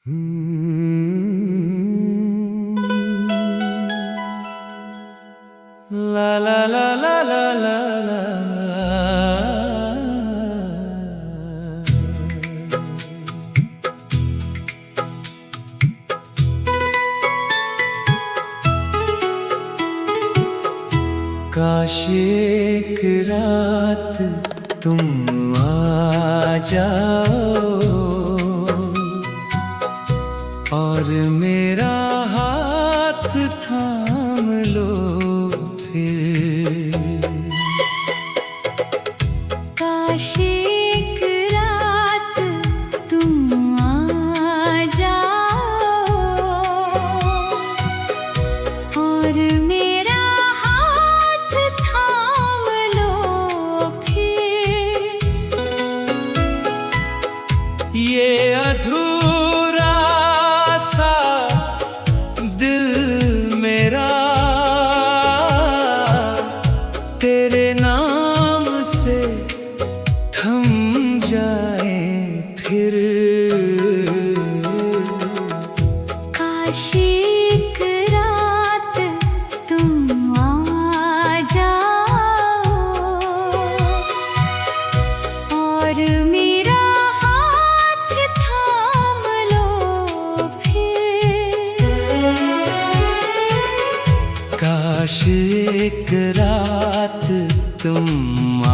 La la la la la la la. काश एक रात तुम आ जाओ और मेरा हाथ थाम लो फिर। काश एक रात तुम आ जाओ और मेरा हाथ थाम लो फिर। ये अधूरा सा दिल मेरा तेरे नाम से थम जाए फिर। काश एक रात तुम आ जाओ और मेरा हाथ थाम लो फिर। काश एक रात तुम आ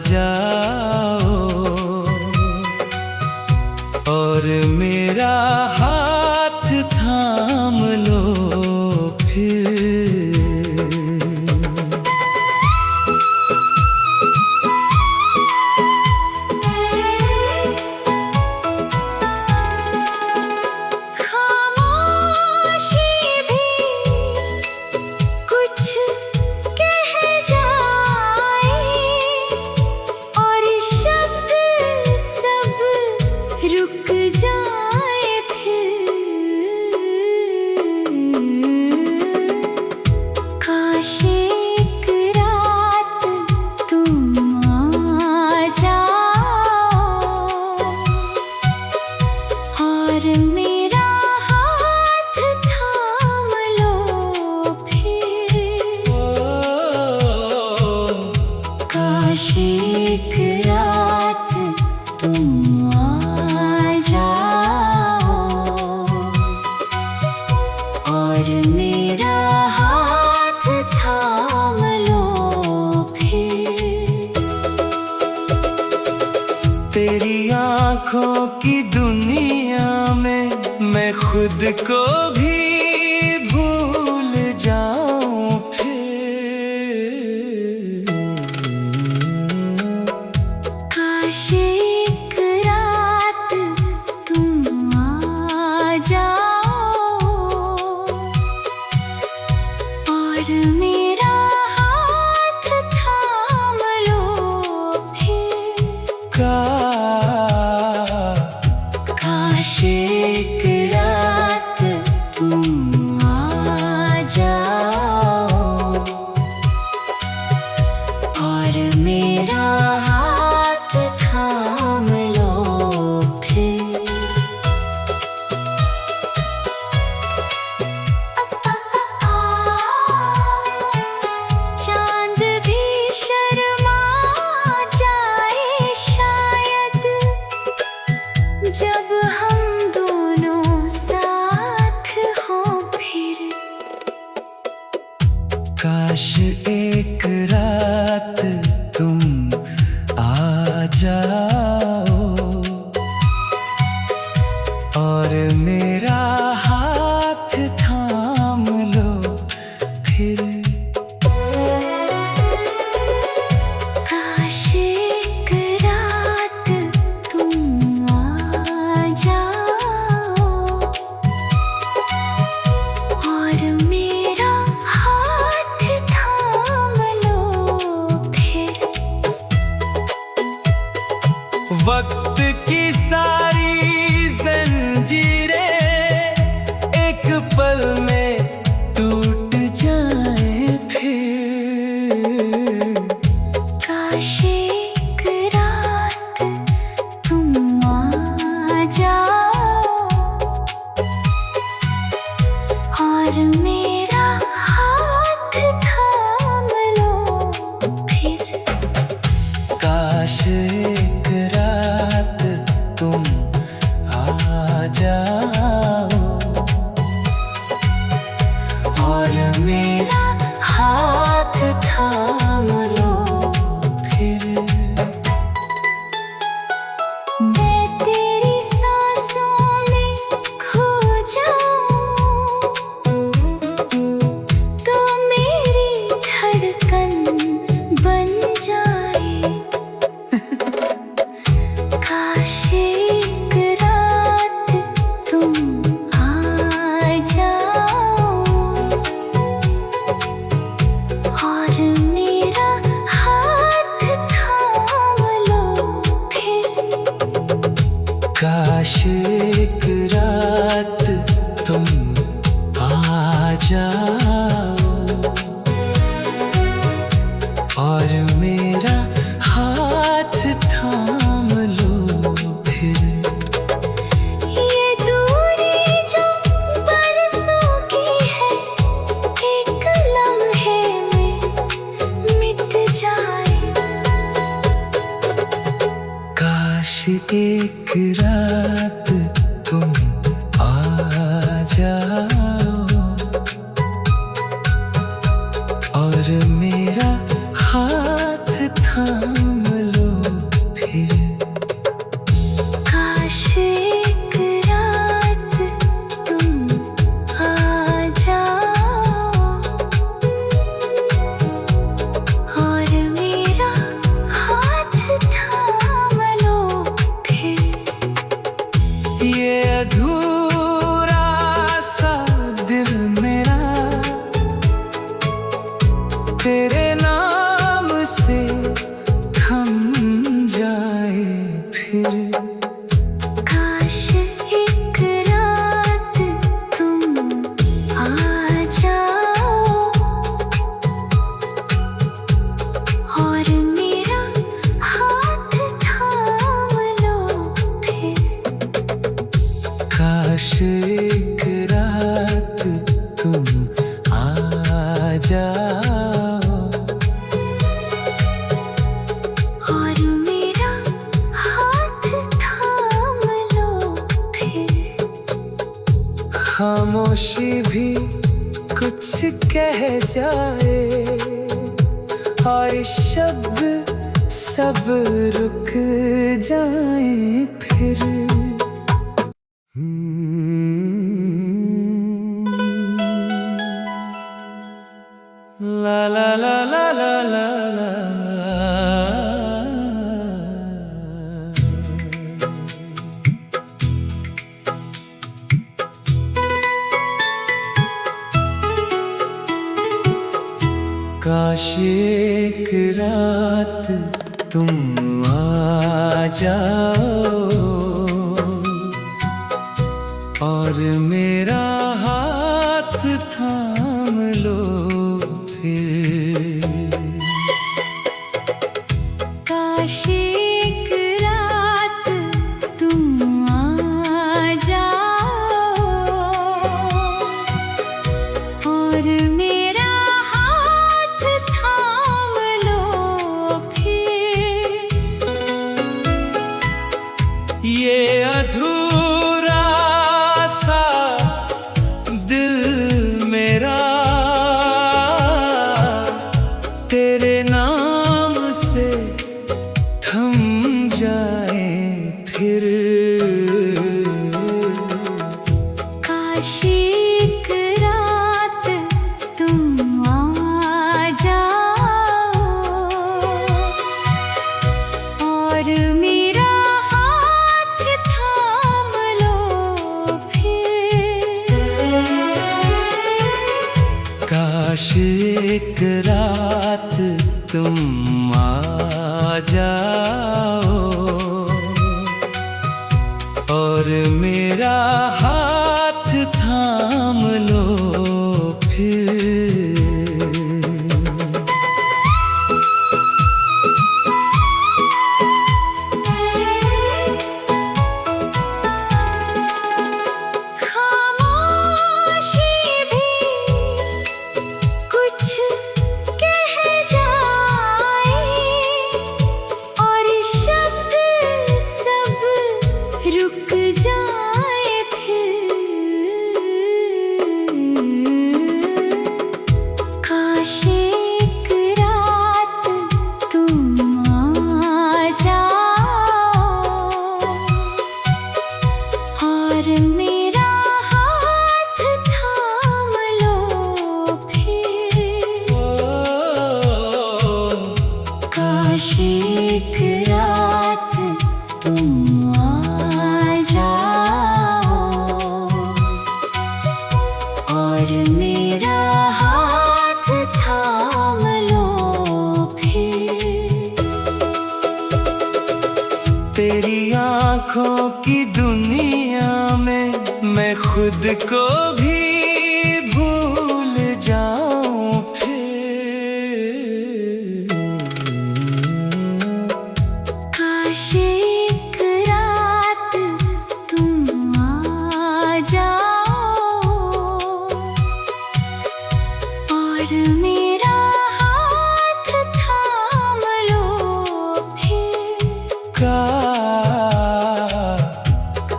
जाओ और मेरा हाथ थाम लो फिर। खामोशी भी कुछ कह जाए और शब्द सब रुक जाए फिर। काश एक रात तुम आ जाओ और मेरा हाथ थाम लो फिर। काश एक रात तुम आ जाओ और मेरा हाथ थाम लो फिर। तेरी आँखों की दुनिया में मैं खुद को भी भूल जाऊं फिर। काश एक रात तुम आ जाओ और मेरा हाथ थाम लो फिर। काश एक रात तुम आ जाओ और मेरा हाथ थाम लो फिर। चांद भी शर्मा जाए शायद जब हम दोनों साथ हों फिर। काश एक रात तुम आ जाओ और मेरा हाथ थाम लो फिर। काश एक रात तुम आ जाओ और मेरा हाथ थाम लो फिर। वक्त की सारी जंजीरें एक पल में टूट जाए फिर। काश एक रात तुम आ जाओ रात तुम आ जाओ और मेरा हाथ थाम लो फिर। ये दूरी जो बरसों की है, एक लम्हे में मिट जाए। काश एक रात तुम आ जाओ और मेरा हाथ थाम लो फिर। काश एक रात तुम आ जाओ और मेरा हाथ थाम लो फिर। ये अधूरा सा दिल मेरा तेरे नाम से थम जाए फिर। काश एक रात तुम आ जाओ और मेरा हाथ थाम लो फिर। काश एक रात तुम आ जाओ और मेरा हाथ थाम लो फिर। खामोशी भी कुछ कह जाए और शब्द सब रुक जाए फिर। ला ला ला ला ला ला ला। काश एक रात तुम आ जाओ और मेरा हाथ थाम लो फिर। काश एक रात तुम आ जाओ और मेरा हाथ थाम लो फिर। ये अधूरा सा दिल मेरा तेरे नाम से थम जाए फिर। काश एक रात तुम आ जाओ और मेरा हाथ थाम लो फिर। काश एक रात तुम आ जाओ और मेरा हाथ थाम लो फिर। खामोशी भी कुछ कह जाए और शब्द सब रुक जाए फिर। काश एक रात तुम आ जाओ और मेरा हाथ थाम लो फिर। काश एक रात तुम आ जाओ और मेरा हाथ थाम लो फिर। तेरी आँखों की दुनिया में खुद को भी भूल जाऊं फिर। काश एक रात तुम आ जाओ और मेरा हाथ थाम लो फिर।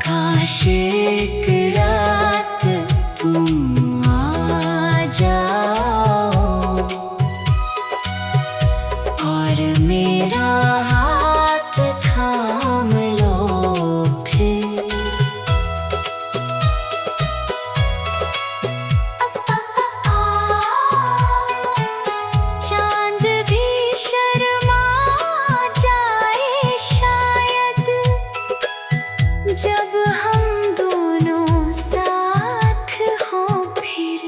काश एक रात तुम आ जाओ और मेरा हाथ थाम लो फिर। चांद भी शर्मा जाए शायद जब हम दोनों साथ हों फिर।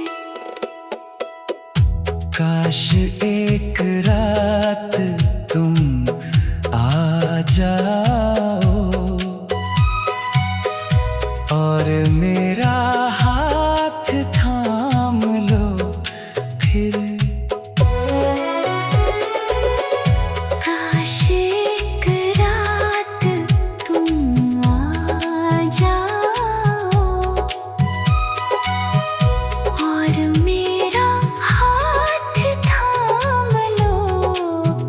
काश एक रात तुम आ जाओ और मेरा हाथ थाम लो फिर। काश एक रात तुम आ जाओ और मेरा हाथ थाम लो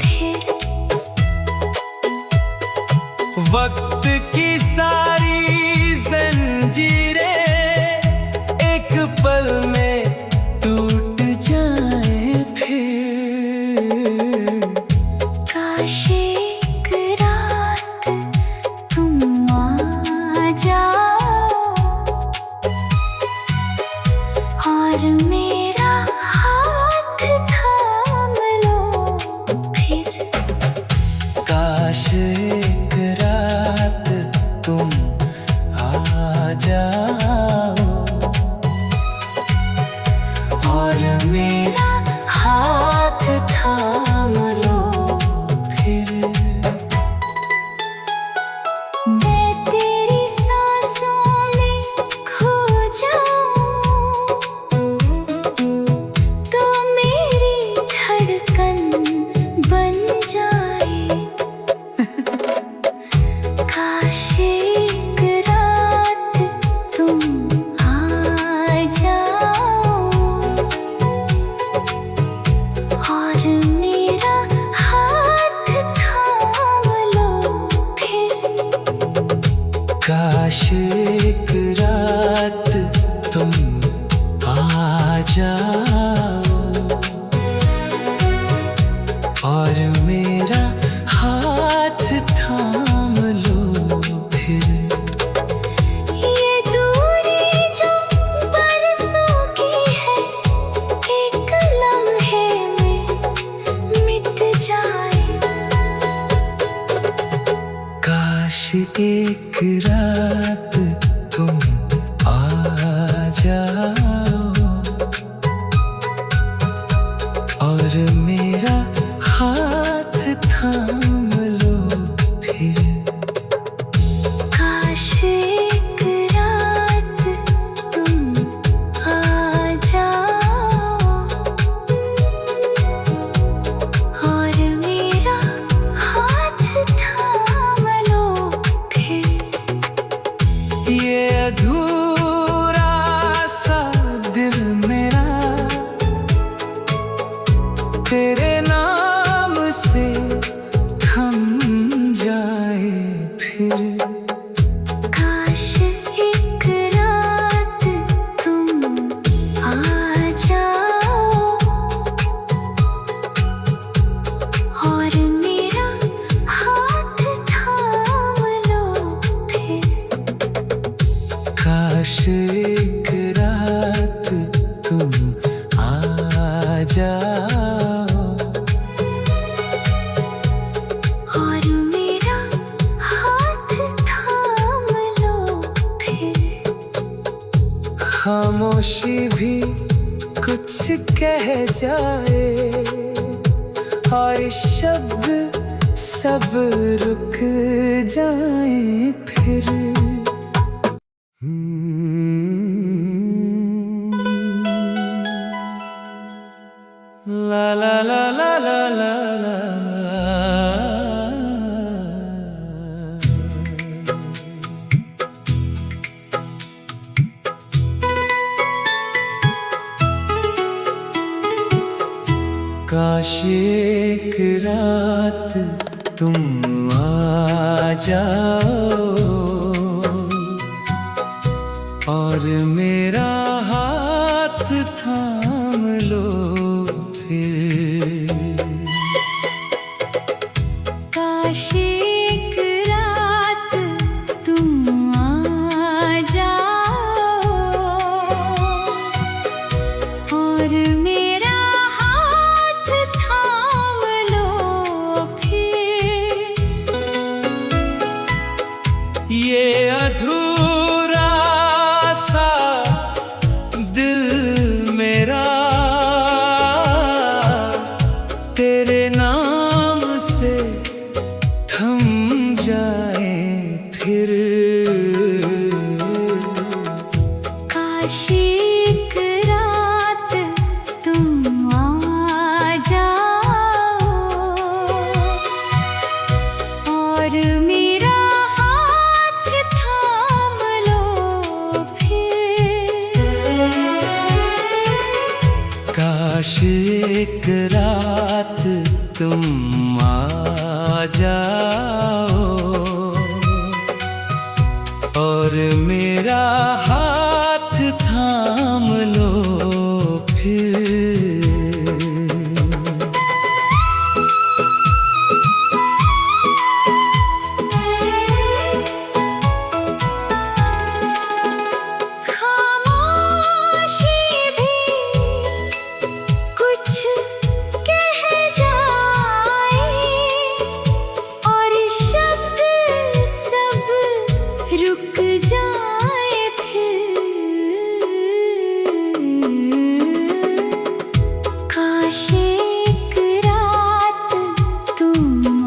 फिर। वक्त की सारी जंजीरें एक पल में टूट जाए फिर। काश एक रात तुम आ जाओ और मेरा हाथ थाम लो फिर। काश एक रात तुम आ जाओ और मेरा हाथ थाम लो फिर। मैं तेरी सांसों में खो जाऊं तो मेरी धड़कन बन जाए। काश एक रात तुम आ जाओ और मेरा हाथ थाम लो फिर। काश एक रात तुम आ जाओ और मेरा हाथ थाम लो फिर। ये दूरी जो बरसों की है एक लम्हे में मिट जाए। काश एक रात तुम आ जाओ और मेरा हाथ थाम लो फिर। काश एक रात तुम आ जाओ और मेरा हाथ थाम लो फिर। ये अधूरा सा दिल मेरा तेरे नाम से थम जाए फिर। काश एक रात तुम आ जाओ और मेरा हाथ थाम लो फिर। काश एक रात तुम आ जाओ और मेरा हाथ थाम लो फिर। खामोशी भी कुछ कह जाए और शब्द सब रुक जाए फिर। काश एक रात तुम आ जाओ और मेरा हाथ थाम लो फिर। काश एक रात तुम आ जाओ और मेरा हाथ थाम लो फिर। ये अधूरा सा दिल मेरा तेरे नाम से थम जाए फिर। काश एक रात तुम आ जाओ और मेरा हाथ थाम लो फिर। काश एक रात तुम आ जाओ और मेरा हाथ थाम लो फिर। खामोशी भी कुछ कह जाए और शब्द सब रुक जाए फिर। काश एक रात तुम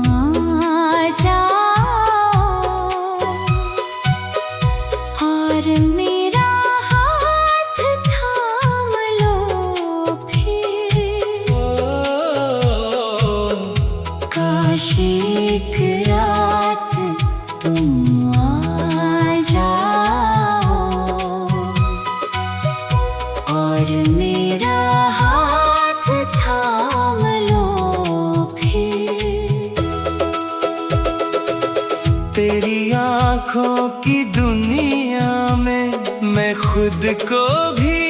आ जाओ और मेरा हाथ थाम लो फिर। काश एक रात तुम आ जाओ और मेरा हाथ थाम लो फिर। तेरी आँखों की दुनिया में मैं खुद को भी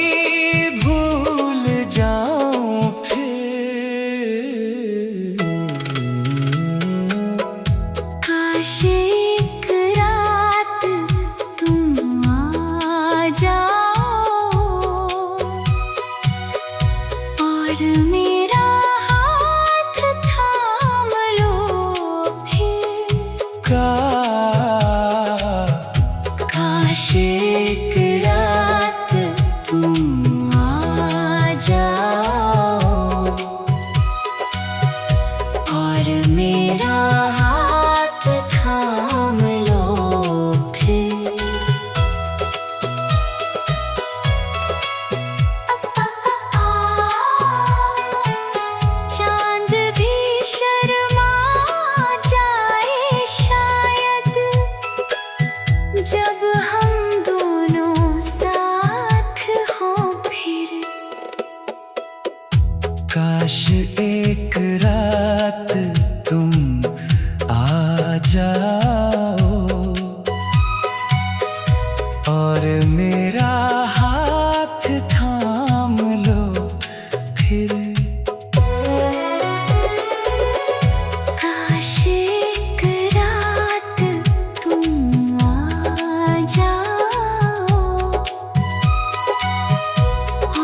भूल जाऊं फिर। काश एक रात तुम आ जाओ और मेरा हाथ थाम लो फिर। काश एक रात तुम आ जाओ और मेरा हाथ थाम लो फिर। चांद भी शर्मा जाए शायद जब हम दोनों साथ हों फिर। काश एक रात तुम आ जाओ और मेरा हाथ थाम लो फिर। काश एक रात तुम आ जाओ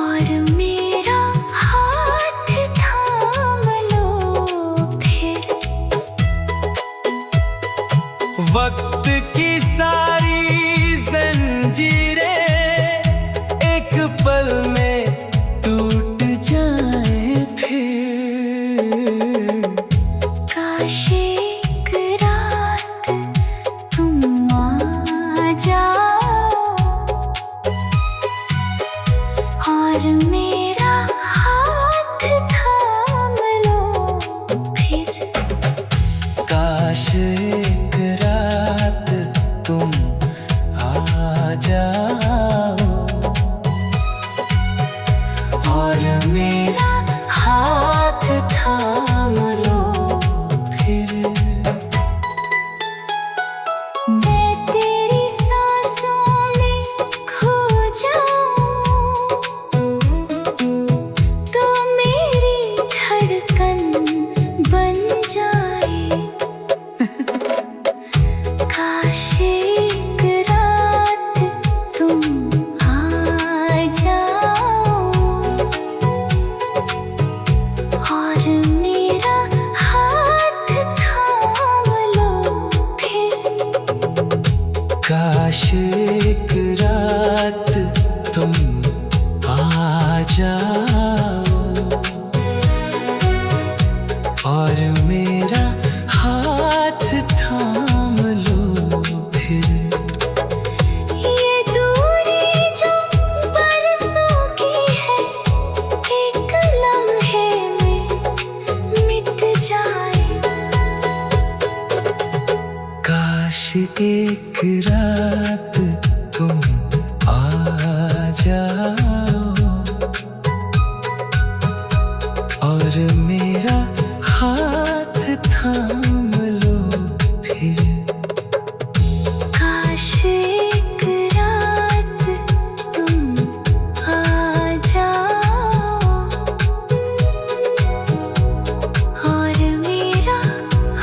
और मेरा हाथ थाम लो फिर। वक्त की सारी जंजीरें तुम आ जाओ और मेरा हाथ थाम लो फिर। ये दूरी जो बरसों की है, एक लम्हे में मिट जाए। काश एक रात तुम आ जाओ और मेरा हाथ थाम लो फिर। काश एक रात तुम आ जाओ और मेरा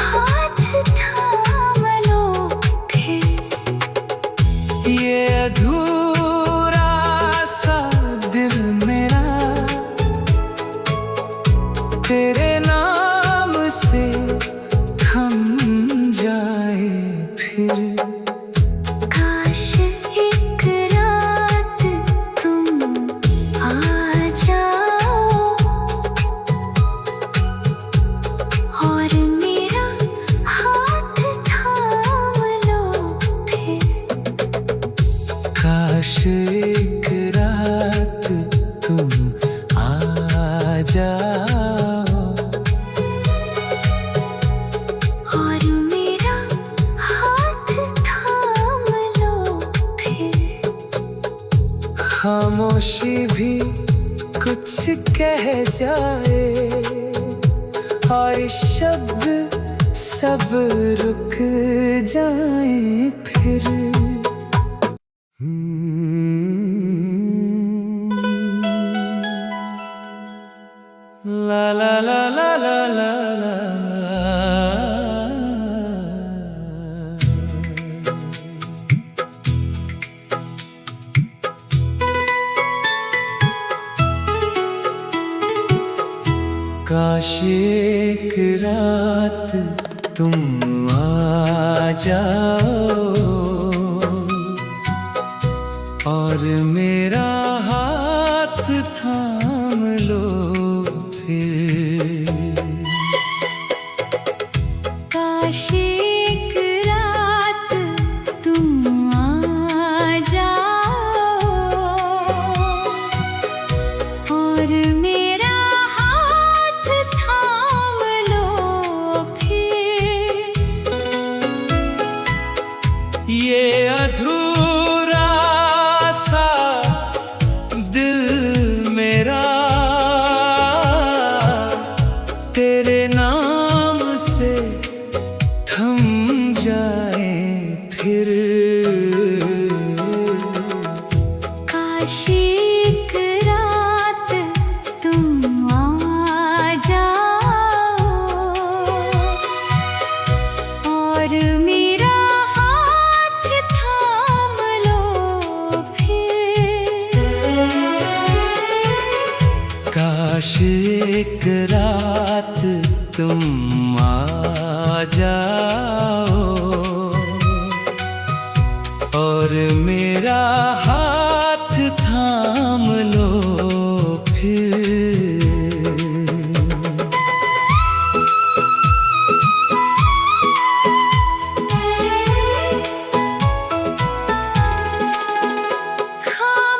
हाथ थाम लो फिर। ये अधूरा सा दिल मेरा तेरे नाम से थम जाए फिर। काश एक रात तुम आ जाओ और मेरा हाथ थाम लो फिर। काश एक रात तुम आ जाओ और मेरा हाथ थाम लो फिर। खामोशी भी कुछ कह जाए और शब्द सब रुक जाए फिर। ला ला ला ला ला ला ला। काश एक रात तुम आ जाओ और मेरा हाथ थाम लो फिर। काश एक रात तुम आ जाओ और मेरा हाथ थाम लो फिर। ये अधूरा सा दिल मेरा तेरे नाम से थम जाए फिर। काश एक रात तुम आ जाओ और मेरा हाथ थाम लो फिर। काश एक रात तुम आ जाओ और मेरा हाथ थाम लो फिर।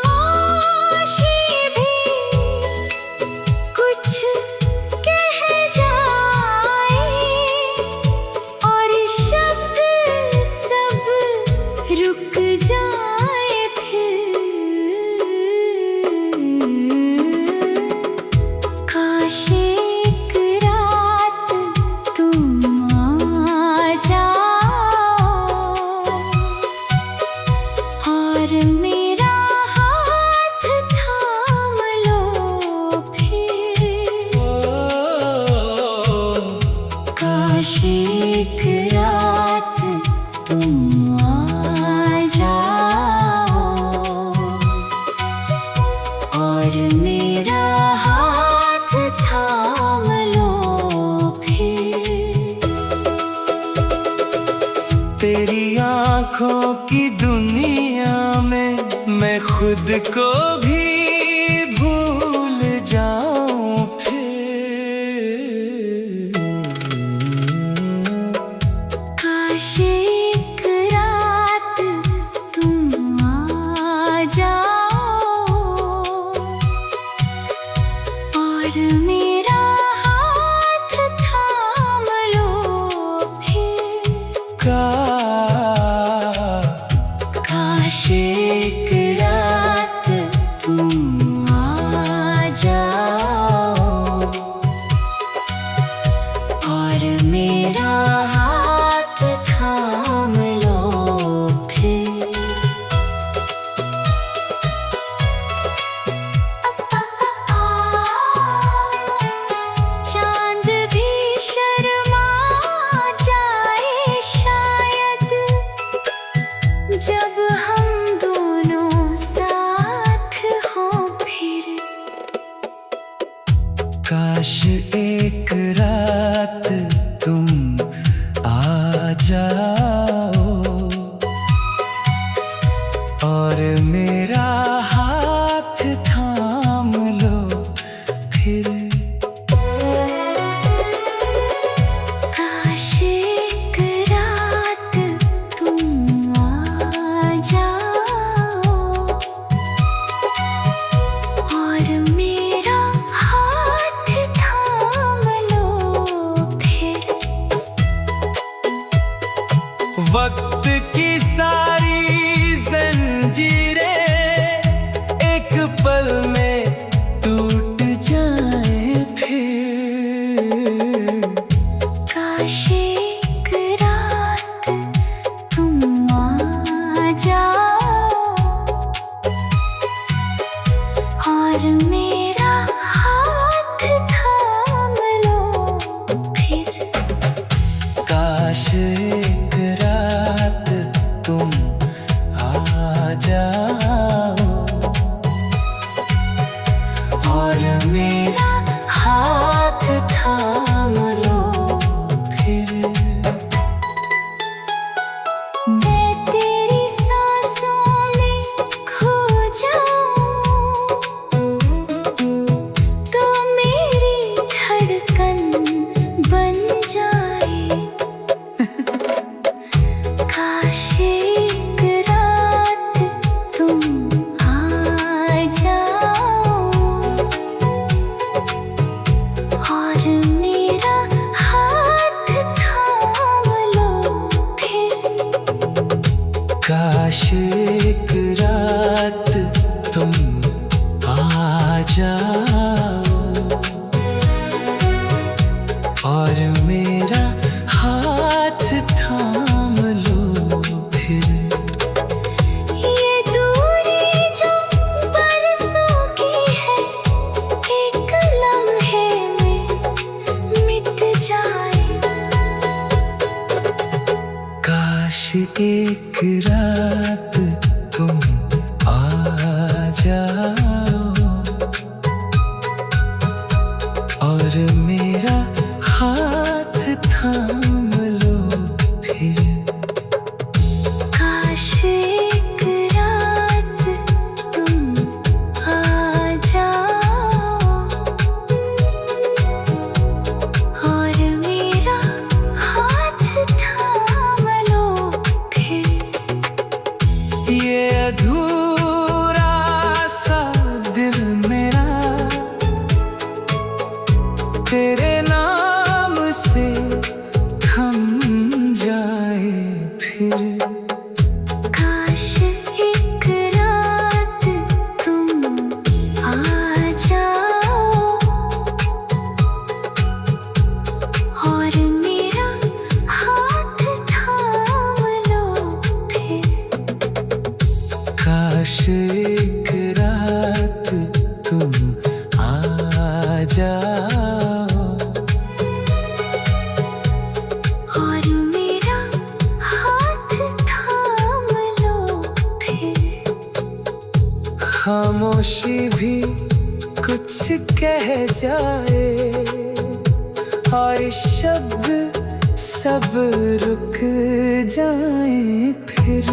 खामोशी भी कुछ को भी भूल जाऊं फिर। काश एक रात तुम आ जाओ और मेरा हाथ थाम लो फिर। काश एक रात तुम आ जाओ और मेरा हाथ थाम लो फिर। चांद भी शर्मा जाए शायद जब हम दोनों साथ हों फिर। काश एक रात तुम आ जाओ और मेरा हाथ थाम लो फिर। काश एक रात तुम आ जाओ और मेरा हाथ थाम लो फिर। वक्त की सारी जंजीरें एक पल में टूट जाए फिर। काश एक रात तुम आ जाओ और मेरा हाथ थाम लो फिर। काश एक रात तुम आ जाओ और मेरा हाथ थाम लो फिर। मैं तेरी सांसों में खो जाऊं तो मेरी धड़कन बन जाए। काश एक रात तुम आ जाओ और मेरा हाथ थाम लो फिर। काश एक रात तुम आ जाओ और मेरा हाथ थाम लो फिर। ये दूरी जो बरसों की है एक लम्हे में मिट जाए। काश एक रात तुम आ जाओ और मेरा हाथ थाम लो फिर। काश एक रात तुम आ जाओ और मेरा हाथ थाम लो फिर। ये अधूरा सा दिल मेरा तेरे नाम से थम जाए फिर। काश एक रात तुम आ जाओ और मेरा हाथ थाम लो फिर। काश एक रात तुम आ जाओ और मेरा हाथ थाम लो फिर। खामोशी भी कुछ कह जाए और शब्द सब रुक जाए फिर।